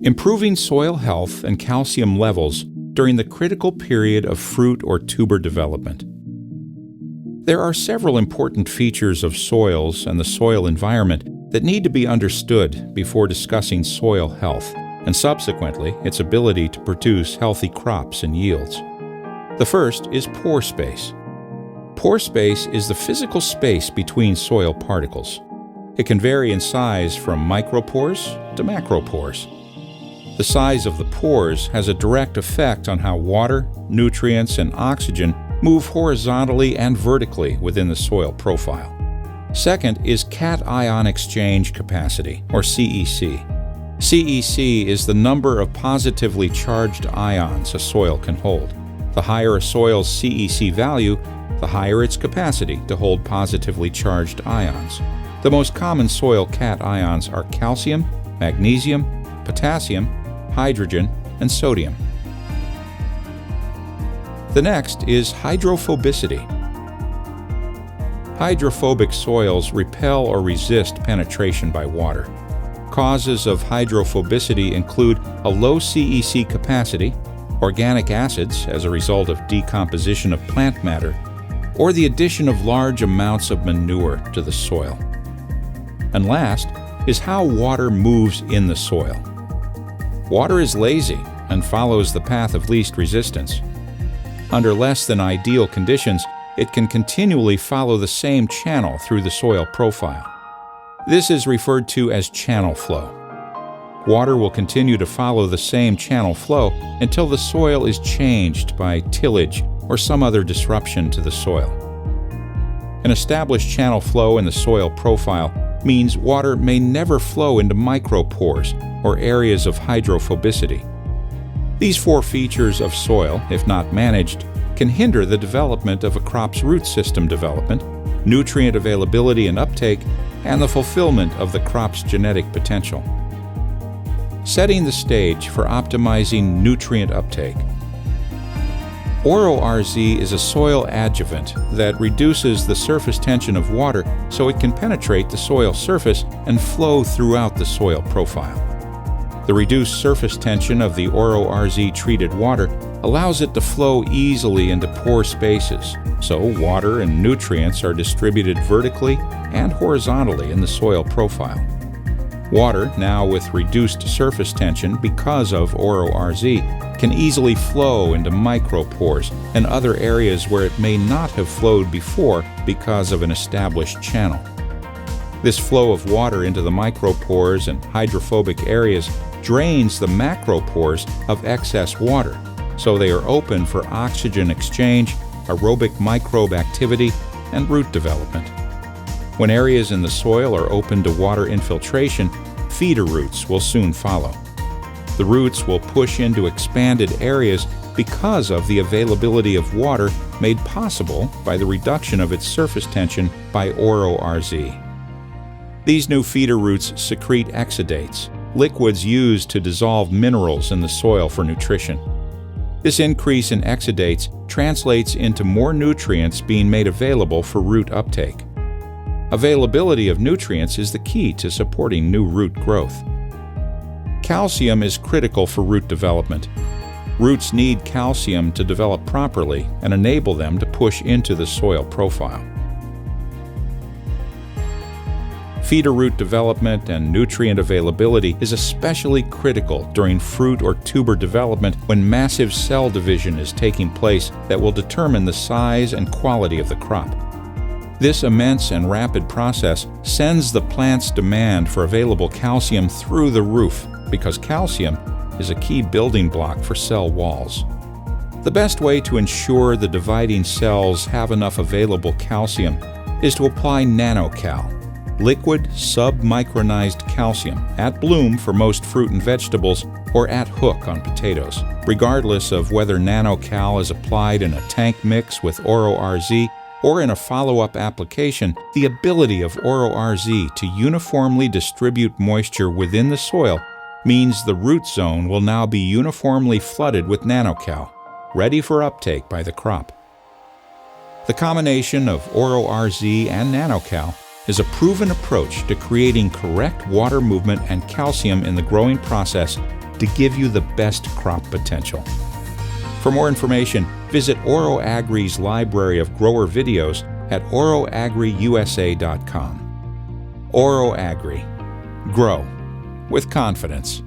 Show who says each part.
Speaker 1: improving soil health and calcium levels during the critical period of fruit or tuber development. There are several important features of soils and the soil environment that need to be understood before discussing soil health, and subsequently its ability to produce healthy crops and yields. The first is pore space. Pore space is the physical space between soil particles. It can vary in size from micropores to macropores. The size of the pores has a direct effect on how water, nutrients, and oxygen move horizontally and vertically within the soil profile. Second is cation exchange capacity, or CEC. CEC is the number of positively charged ions a soil can hold. The higher a soil's CEC value, the higher its capacity to hold positively charged ions. The most common soil cations are calcium, magnesium, potassium, hydrogen, and sodium. The next is hydrophobicity. Hydrophobic soils repel or resist penetration by water. Causes of hydrophobicity include a low CEC capacity, organic acids as a result of decomposition of plant matter, or the addition of large amounts of manure to the soil. And last is how water moves in the soil. Water is lazy and follows the path of least resistance. Under less than ideal conditions, it can continually follow the same channel through the soil profile. This is referred to as channel flow. Water will continue to follow the same channel flow until the soil is changed by tillage or some other disruption to the soil. An established channel flow in the soil profile means water may never flow into micropores or areas of hydrophobicity. These four features of soil, if not managed, can hinder the development of a crop's root system development, nutrient availability and uptake, and the fulfillment of the crop's genetic potential. Setting the stage for optimizing nutrient uptake. ORO RZ is a soil adjuvant that reduces the surface tension of water so it can penetrate the soil surface and flow throughout the soil profile. The reduced surface tension of the ORO RZ treated water allows it to flow easily into pore spaces, so water and nutrients are distributed vertically and horizontally in the soil profile. Water, now with reduced surface tension because of ORO RZ, can easily flow into micropores and other areas where it may not have flowed before because of an established channel. This flow of water into the micropores and hydrophobic areas drains the macropores of excess water, so they are open for oxygen exchange, aerobic microbe activity, and root development. When areas in the soil are open to water infiltration, feeder roots will soon follow. The roots will push into expanded areas because of the availability of water made possible by the reduction of its surface tension by ORO RZ. These new feeder roots secrete exudates, liquids used to dissolve minerals in the soil for nutrition. This increase in exudates translates into more nutrients being made available for root uptake. Availability of nutrients is the key to supporting new root growth. Calcium is critical for root development. Roots need calcium to develop properly and enable them to push into the soil profile. Feeder root development and nutrient availability is especially critical during fruit or tuber development when massive cell division is taking place that will determine the size and quality of the crop. This immense and rapid process sends the plant's demand for available calcium through the roof because calcium is a key building block for cell walls. The best way to ensure the dividing cells have enough available calcium is to apply NanoCal, liquid submicronized calcium, at bloom for most fruit and vegetables or at hook on potatoes. Regardless of whether NanoCal is applied in a tank mix with ORO RZ or in a follow-up application, the ability of ORO RZ to uniformly distribute moisture within the soil means the root zone will now be uniformly flooded with NanoCal, ready for uptake by the crop. The combination of ORO RZ and NanoCal is a proven approach to creating correct water movement and calcium in the growing process to give you the best crop potential. For more information, visit ORO Agri's library of grower videos at oroagriusa.com. ORO Agri. Grow with confidence.